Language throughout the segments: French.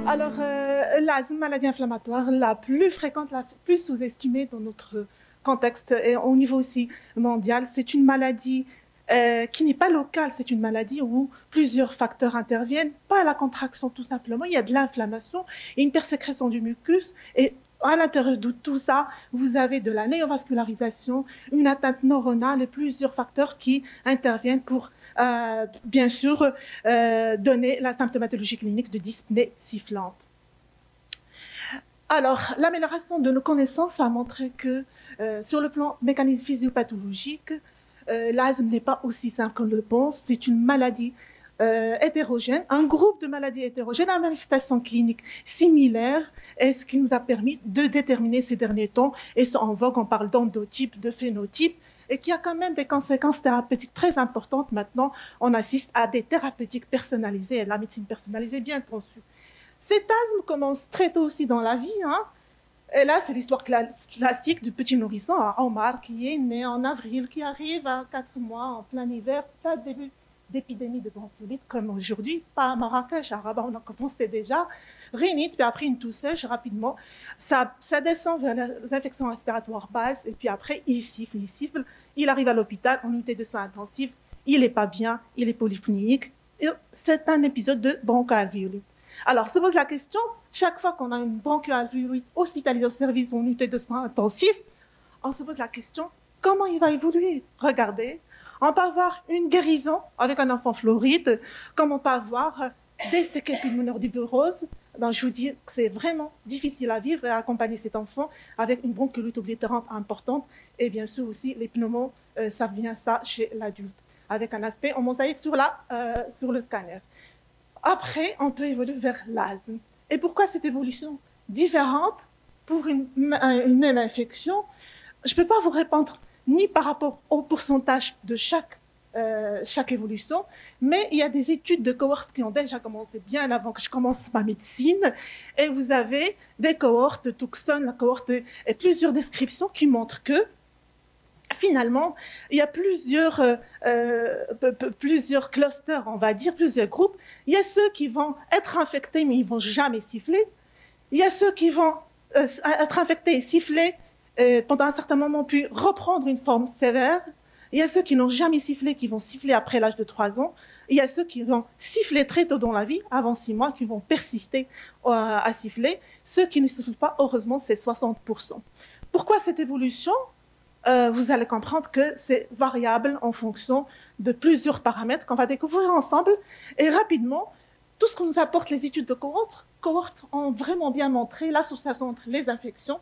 L'asthme, maladie inflammatoire, la plus fréquente, la plus sous-estimée dans notre contexte et au niveau aussi mondial, c'est une maladie qui n'est pas locale, c'est une maladie où plusieurs facteurs interviennent, pas la contraction tout simplement, il y a de l'inflammation et une persécrétion du mucus et à l'intérieur de tout ça, vous avez de la néovascularisation, une atteinte neuronale et plusieurs facteurs qui interviennent pour bien sûr, donner la symptomatologie clinique de dyspnée sifflante. Alors, l'amélioration de nos connaissances a montré que, sur le plan mécanique physiopathologique, l'asthme n'est pas aussi simple qu'on le pense. C'est une maladie hétérogène, un groupe de maladies hétérogènes à manifestation clinique similaire, et ce qui nous a permis de déterminer ces derniers temps, et c'est en vogue, on parle d'endotype, de phénotype, et qui a quand même des conséquences thérapeutiques très importantes. Maintenant, on assiste à des thérapeutiques personnalisées, et la médecine personnalisée bien conçue. Cet asthme commence très tôt aussi dans la vie, hein. Et là, c'est l'histoire classique du petit nourrisson à Omar, qui est né en avril, qui arrive à 4 mois en plein hiver, pas de début d'épidémie de bronchiolite comme aujourd'hui, pas à Marrakech, à Rabat, on a commencé déjà, rhinite, puis après une toux sèche rapidement, ça descend vers les infections respiratoires basses, et puis après, il siffle, il arrive à l'hôpital en unité de soins intensifs, il n'est pas bien, il est polypnéique, c'est un épisode de bronchoalvéolite. Alors, se pose la question, chaque fois qu'on a une bronchoalvéolite hospitalisée au service ou en unité de soins intensifs, on se pose la question, comment il va évoluer? Regardez, on peut avoir une guérison avec un enfant floride, comme on peut avoir des séquelles pulmonaires du virose. Donc, je vous dis que c'est vraiment difficile à vivre et à accompagner cet enfant avec une bronchiolite oblitérante importante. Et bien sûr aussi, les pneumos, ça vient ça chez l'adulte, avec un aspect en mosaïque sur le scanner. Après, on peut évoluer vers l'asthme. Et pourquoi cette évolution différente pour une même infection? Je ne peux pas vous répondre ni par rapport au pourcentage de chaque évolution, mais il y a des études de cohortes qui ont déjà commencé bien avant que je commence ma médecine, et vous avez des cohortes de Tucson, la cohorte et plusieurs descriptions qui montrent que finalement, il y a plusieurs clusters, on va dire, plusieurs groupes. Il y a ceux qui vont être infectés, mais ils ne vont jamais siffler. Il y a ceux qui vont être infectés et siffler pendant un certain moment, puis reprendre une forme sévère. Il y a ceux qui n'ont jamais sifflé, qui vont siffler après l'âge de 3 ans. Il y a ceux qui vont siffler très tôt dans la vie, avant 6 mois, qui vont persister à siffler. Ceux qui ne sifflent pas, heureusement, c'est 60%. Pourquoi cette évolution? Vous allez comprendre que c'est variable en fonction de plusieurs paramètres qu'on va découvrir ensemble. Et rapidement, tout ce que nous apportent les études de cohortes ont vraiment bien montré l'association entre les infections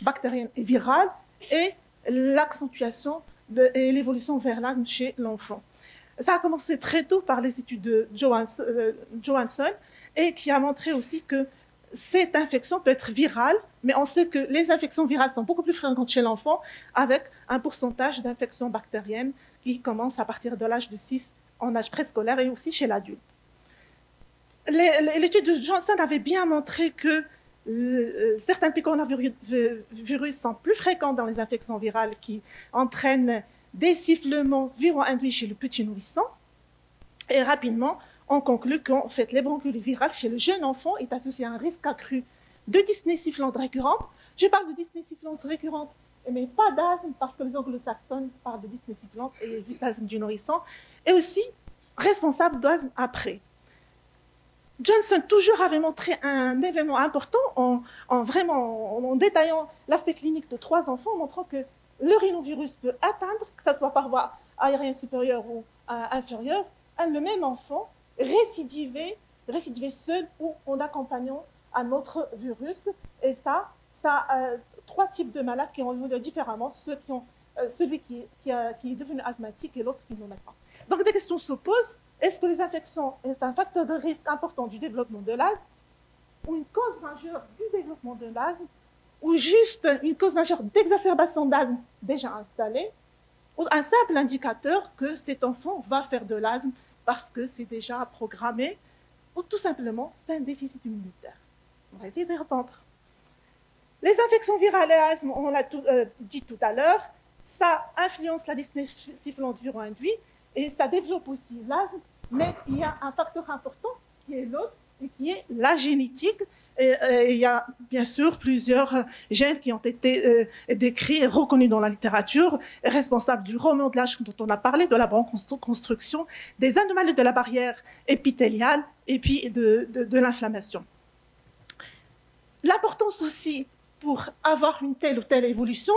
bactériennes et virales et l'accentuation et l'évolution vers l'asthme chez l'enfant. Ça a commencé très tôt par les études de Johansson et qui a montré aussi que cette infection peut être virale, mais on sait que les infections virales sont beaucoup plus fréquentes chez l'enfant, avec un pourcentage d'infections bactériennes qui commence à partir de l'âge de 6 en âge préscolaire et aussi chez l'adulte. L'étude de Johnson avait bien montré que certains picornavirus sont plus fréquents dans les infections virales qui entraînent des sifflements viro-induits chez le petit nourrisson. Et rapidement, on conclut qu'en fait, les bronchiolites virales chez le jeune enfant est associé à un risque accru de dyspnée sifflante récurrente. Je parle de dyspnée sifflante récurrente, mais pas d'asthme, parce que les anglo-saxons parlent de dyspnée sifflante et juste asthme du nourrisson, et aussi responsable d'asthme après. Johnson toujours avait montré un événement important en détaillant l'aspect clinique de 3 enfants, montrant que le rhinovirus peut atteindre, que ce soit par voie aérienne supérieure ou inférieure, le même enfant récidiver seul ou en accompagnant un autre virus. Et ça a 3 types de malades qui ont évolué différemment, celui qui est devenu asthmatique et l'autre qui n'en est pas. Donc des questions se posent. Est-ce que les infections sont un facteur de risque important du développement de l'asthme, ou une cause majeure du développement de l'asthme, ou juste une cause majeure d'exacerbation d'asthme déjà installée, ou un simple indicateur que cet enfant va faire de l'asthme parce que c'est déjà programmé, ou tout simplement c'est un déficit immunitaire? On va essayer de répondre. Les infections virales et asthme, on l'a dit tout à l'heure, ça influence la dyspnée sifflante viro-induite et ça développe aussi l'asthme, mais il y a un facteur important qui est l'autre, qui est la génétique. Il y a bien sûr plusieurs gènes qui ont été décrits et reconnus dans la littérature, responsables du remodelage dont on a parlé, de la bronchoconstruction, des anomalies de la barrière épithéliale et puis de l'inflammation. L'importance aussi pour avoir une telle ou telle évolution,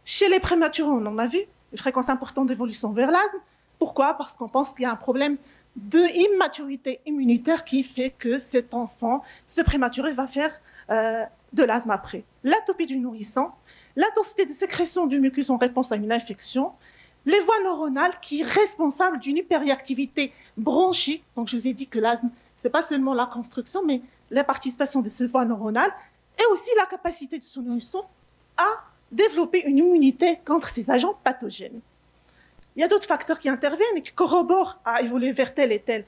chez les prématurés, on en a vu, une fréquence importante d'évolution vers l'asthme. Pourquoi? Parce qu'on pense qu'il y a un problème d'immaturité immunitaire qui fait que cet enfant, ce prématuré, va faire de l'asthme après. L'atopie du nourrisson, l'intensité de sécrétion du mucus en réponse à une infection, les voies neuronales qui sont responsables d'une hyperréactivité bronchique. Donc, je vous ai dit que l'asthme, ce n'est pas seulement la construction, mais la participation de ces voies neuronales, et aussi la capacité de ce nourrisson à développer une immunité contre ces agents pathogènes. Il y a d'autres facteurs qui interviennent et qui corroborent à évoluer vers telle et telle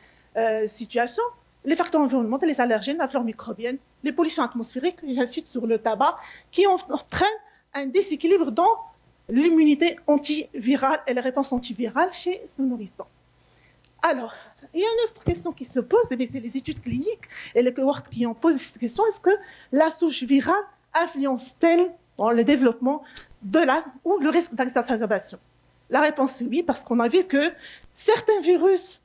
situation. Les facteurs environnementaux, les allergènes, la flore microbienne, les pollutions atmosphériques, et j'insiste sur le tabac, qui entraînent un déséquilibre dans l'immunité antivirale et les réponses antivirales chez ce nourrisson. Alors, il y a une autre question qui se pose, c'est les études cliniques et les cohortes qui ont posé cette question. Est-ce que la souche virale influence-t-elle dans le développement de l'asthme ou le risque d'exacerbation? La réponse est oui, parce qu'on a vu que certains virus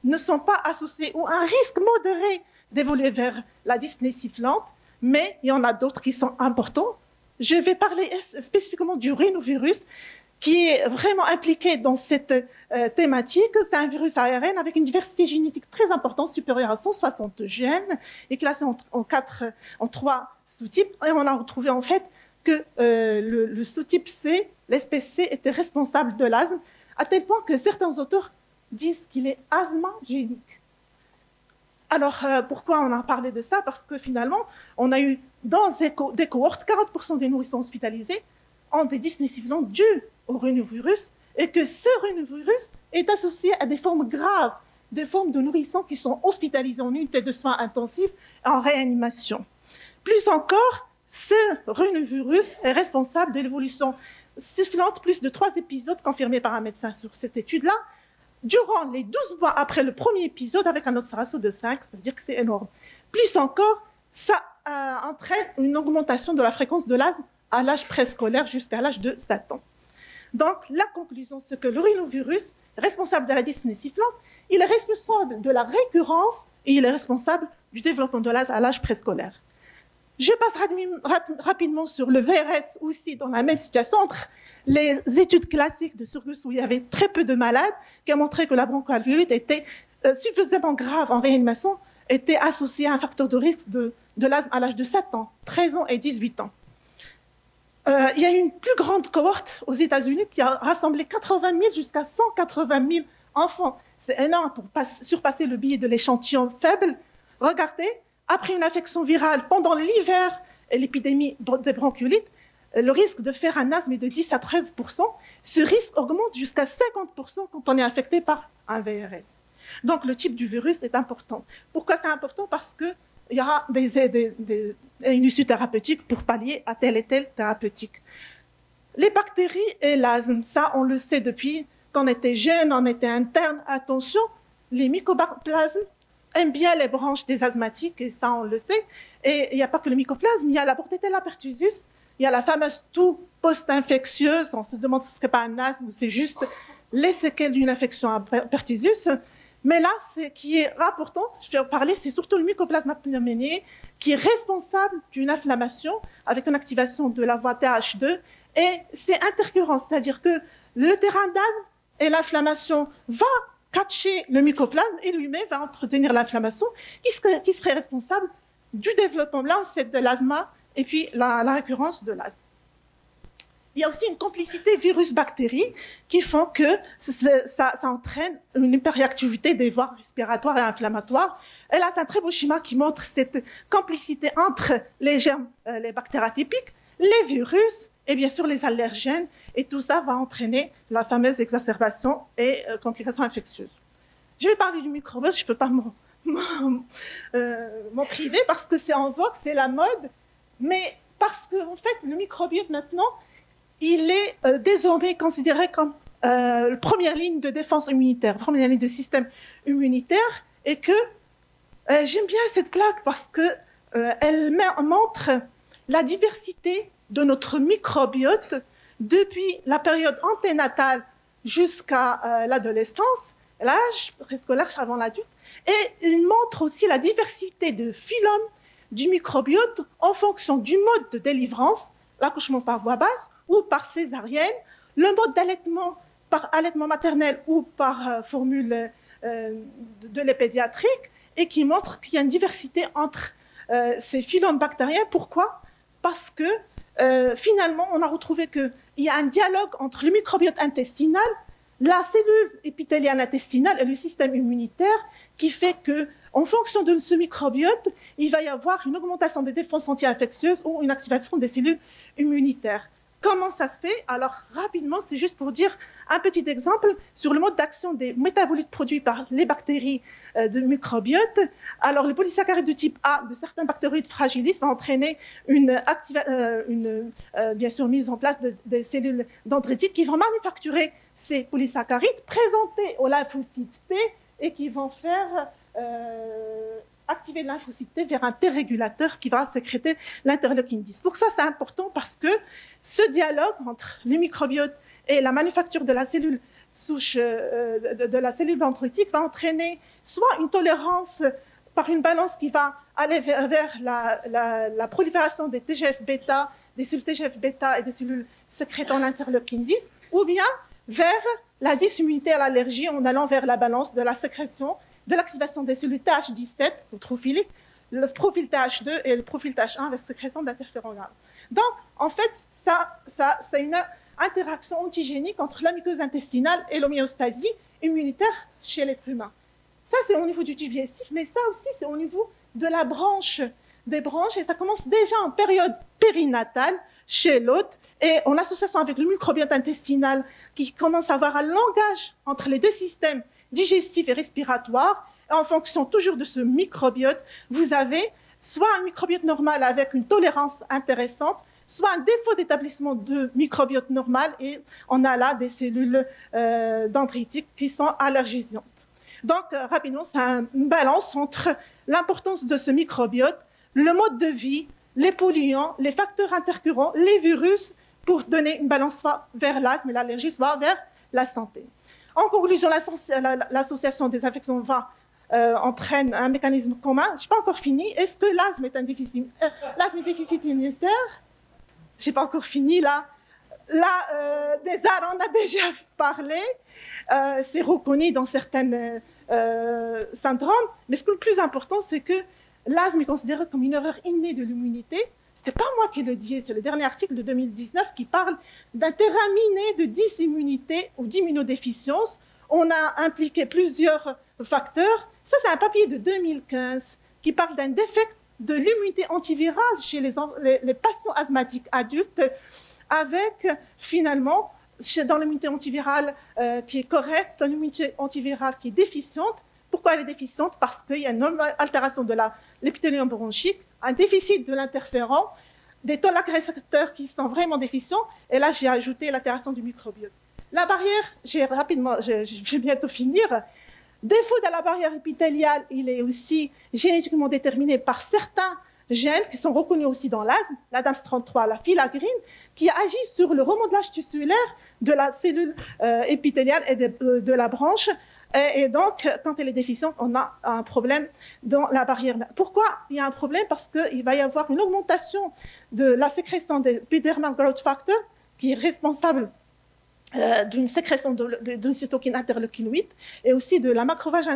ne sont pas associés ou un risque modéré d'évoluer vers la dyspnée sifflante, mais il y en a d'autres qui sont importants. Je vais parler spécifiquement du rhinovirus, qui est vraiment impliqué dans cette thématique. C'est un virus ARN avec une diversité génétique très importante, supérieure à 160 gènes, et classé en 3 sous-types. Et on a retrouvé en fait que le sous-type C, l'espèce C, était responsable de l'asthme, à tel point que certains auteurs disent qu'il est asthmagénique. Alors, pourquoi on a parlé de ça? Parce que finalement, on a eu dans des cohortes, 40% des nourrissons hospitalisés ont des dyspnées sifflantes dues au rhinovirus, et que ce rhinovirus est associé à des formes graves, des formes de nourrissons qui sont hospitalisés en unité de soins intensifs et en réanimation. Plus encore, ce rhinovirus est responsable de l'évolution sifflante, plus de 3 épisodes confirmés par un médecin sur cette étude-là, durant les 12 mois après le premier épisode, avec un odds ratio de 5, ça veut dire que c'est énorme. Plus encore, ça entraîne une augmentation de la fréquence de l'asthme à l'âge préscolaire jusqu'à l'âge de 7 ans. Donc, la conclusion, c'est que le rhinovirus, responsable de la dyspnée sifflante, il est responsable de la récurrence et il est responsable du développement de l'asthme à l'âge préscolaire. Je passe rapidement sur le VRS aussi dans la même situation, entre les études classiques de Surgus où il y avait très peu de malades, qui a montré que la bronchoalvéolite était suffisamment grave en réanimation, était associée à un facteur de risque de l'asthme à l'âge de 7 ans, 13 ans et 18 ans. Il y a une plus grande cohorte aux États-Unis qui a rassemblé 80 000 jusqu'à 180 000 enfants. C'est énorme pour surpasser le biais de l'échantillon faible. Regardez, après une infection virale pendant l'hiver et l'épidémie des bronchiolites, le risque de faire un asthme est de 10 à 13%. Ce risque augmente jusqu'à 50% quand on est infecté par un VRS. Donc, le type du virus est important. Pourquoi c'est important? Parce qu'il y aura une issue thérapeutique pour pallier à telle et telle thérapeutique. Les bactéries et l'asthme, ça, on le sait depuis qu'on était jeune, on était interne. Attention, les mycoplasmes aiment bien les branches des asthmatiques, et ça, on le sait. Et il n'y a pas que le mycoplasme, il y a la Bordetella pertussis, il y a la fameuse toux post-infectieuse. On se demande si ce n'est pas un asthme ou c'est juste les séquelles d'une infection à pertussis. Mais là, ce qui est important, je vais en parler, c'est surtout le mycoplasme pneumoniae qui est responsable d'une inflammation avec une activation de la voie TH2. Et c'est intercurrent, c'est-à-dire que le terrain d'asthme et l'inflammation va catcher le mycoplasme et lui-même va entretenir l'inflammation qui serait responsable du développement, là, on sait, de l'asthme et puis la récurrence de l'asthme. Il y a aussi une complicité virus-bactéries qui font que ça entraîne une hyperréactivité des voies respiratoires et inflammatoires. Et là, c'est un très beau schéma qui montre cette complicité entre les germes, les bactéries atypiques, les virus et bien sûr les allergènes. Et tout ça va entraîner la fameuse exacerbation et complications infectieuses. Je vais parler du microbiote, je ne peux pas m'en priver parce que c'est en vogue, c'est la mode. Mais parce que, en fait, le microbiote maintenant, il est désormais considéré comme première ligne de défense immunitaire, première ligne de système immunitaire, et que J'aime bien cette plaque parce qu'elle montre la diversité de notre microbiote depuis la période anténatale jusqu'à l'adolescence, l'âge préscolaire avant l'adulte, et il montre aussi la diversité de phylum du microbiote en fonction du mode de délivrance, l'accouchement par voie basse ou par césarienne, le mode d'allaitement par allaitement maternel ou par formule de lait pédiatrique, et qui montre qu'il y a une diversité entre ces phylums bactériens. Pourquoi? Parce que finalement, on a retrouvé qu'il y a un dialogue entre le microbiote intestinal, la cellule épithéliale intestinale et le système immunitaire, qui fait qu'en fonction de ce microbiote, il va y avoir une augmentation des défenses anti-infectieuses ou une activation des cellules immunitaires. Comment ça se fait? Alors, rapidement, c'est juste pour dire un petit exemple sur le mode d'action des métabolites produits par les bactéries de microbiote. Alors, le polysaccharide de type A de certains bactéroïdes fragilistes va entraîner bien sûr, mise en place des cellules dendritiques qui vont manufacturer ces polysaccharides, présentés aux lymphocytes T et qui vont faire activer le lymphocyte T vers un T régulateur qui va sécréter l'interleukine 10. Pour ça, c'est important parce que ce dialogue entre le microbiote et la manufacture de la cellule souche de la cellule dendritique va entraîner soit une tolérance par une balance qui va aller vers la prolifération des TGF-bêta, des cellules TGF-bêta et des cellules sécrétant l'interleukine 10, ou bien vers la dysimmunité à l'allergie en allant vers la balance de la sécrétion, de l'activation des cellules TH17, neutrophiliques, le profil TH2 et le profil TH1 vers sécrétion d'interféron gamma. Donc, en fait, c'est une interaction antigénique entre la muqueuse intestinale et l'homéostasie immunitaire chez l'être humain. Ça, c'est au niveau du digestif, mais ça aussi, c'est au niveau de la branche, des branches, et ça commence déjà en période périnatale chez l'hôte, et en association avec le microbiote intestinal qui commence à avoir un langage entre les deux systèmes digestif et respiratoire. Et en fonction toujours de ce microbiote, vous avez soit un microbiote normal avec une tolérance intéressante, soit un défaut d'établissement de microbiote normal, et on a là des cellules dendritiques qui sont allergisantes. Donc, rapidement, c'est une balance entre l'importance de ce microbiote, le mode de vie, les polluants, les facteurs intercurrents, les virus, pour donner une balance soit vers l'asthme et l'allergie, soit vers la santé. En conclusion, l'association des infections va entraîne un mécanisme commun. Je n'ai pas encore fini. Est-ce que l'asthme est un déficit immunitaire? Je n'ai pas encore fini là. Là, des ARS, on a déjà parlé. C'est reconnu dans certains syndromes. Mais ce qui est le plus important, c'est que l'asthme est considéré comme une erreur innée de l'immunité. Ce n'est pas moi qui le dis, c'est le dernier article de 2019 qui parle d'un terrain miné de dysimmunité ou d'immunodéficience. On a impliqué plusieurs facteurs. Ça, c'est un papier de 2015 qui parle d'un défect de l'immunité antivirale chez les patients asthmatiques adultes, avec finalement, dans l'immunité antivirale qui est correcte, dans l'immunité antivirale qui est déficiente. Pourquoi elle est déficiente? Parce qu'il y a une altération de l'épithélium bronchique, un déficit de l'interféron, des tolacréateurs qui sont vraiment déficients, et là j'ai ajouté l'altération du microbiote. La barrière, je vais bientôt finir. Défaut de la barrière épithéliale, il est aussi génétiquement déterminé par certains gènes qui sont reconnus aussi dans l'asthme, la DAMS33, la filagrine, qui agit sur le remodelage tissulaire de la cellule épithéliale et de la branche. Et donc, quand elle est déficiente, on a un problème dans la barrière. Pourquoi il y a un problème? Parce qu'il va y avoir une augmentation de la sécrétion des epidermal growth factor, qui est responsable d'une sécrétion d'une cytokine interleukine 8, et aussi de la macrophage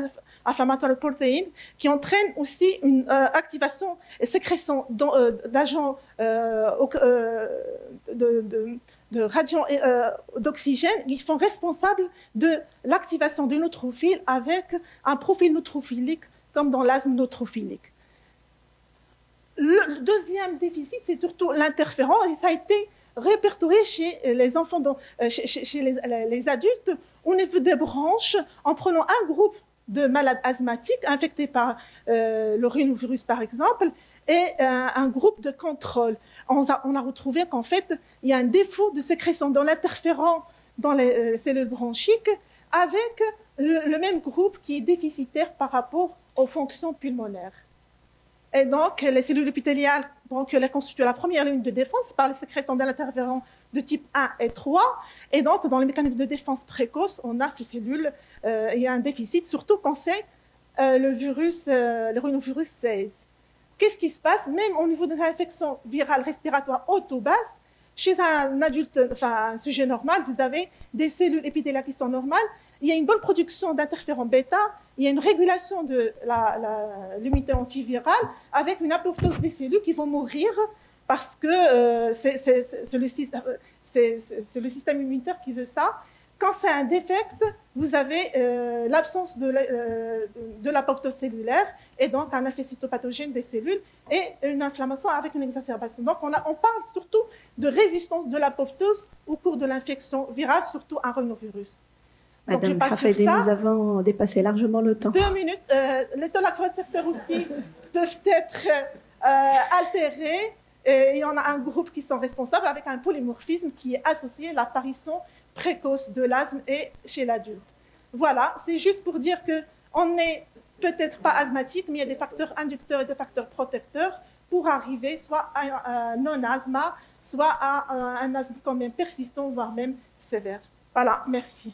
inflammatoire protéine, qui entraîne aussi une activation et sécrétion d'agents de radiants d'oxygène qui sont responsables de l'activation du neutrophile avec un profil neutrophilique comme dans l'asthme neutrophilique. Le deuxième déficit, c'est surtout l'interféron, et ça a été répertorié chez les enfants, chez les adultes, au niveau des branches, en prenant un groupe de malades asthmatiques infectés par le rhinovirus, par exemple, et un groupe de contrôle. On a retrouvé qu'en fait, il y a un défaut de sécrétion dans l'interféron dans les cellules bronchiques, avec le même groupe qui est déficitaire par rapport aux fonctions pulmonaires. Et donc, les cellules épithéliales, donc, elles constituent la première ligne de défense par les sécrétions de l'interféron de type 1 et 3. Et donc, dans les mécanismes de défense précoce, on a ces cellules, il y a un déficit, surtout quand c'est le rhinovirus 16. Qu'est-ce qui se passe? Même au niveau de l'infection virale respiratoire auto-basse, chez un adulte, enfin un sujet normal, vous avez des cellules épithéliales qui sont normales, il y a une bonne production d'interféron bêta, il y a une régulation de l'immunité antivirale avec une apoptose des cellules qui vont mourir parce que c'est le système immunitaire qui veut ça. Quand c'est un défect, vous avez l'absence de l'apoptose cellulaire et donc un effet cytopathogène des cellules et une inflammation avec une exacerbation. Donc on parle surtout de résistance de l'apoptose au cours de l'infection virale, surtout un rhinovirus. Madame Hafedi, nous avons dépassé largement le temps. 2 minutes. Les tolacrorécepteurs aussi peuvent être altérés. Et il y en a un groupe qui sont responsables avec un polymorphisme qui est associé à l'apparition précoce de l'asthme et chez l'adulte. Voilà, c'est juste pour dire qu'on n'est peut-être pas asthmatique, mais il y a des facteurs inducteurs et des facteurs protecteurs pour arriver soit à un non-asthme, soit à un asthme quand même persistant, voire même sévère. Voilà, merci.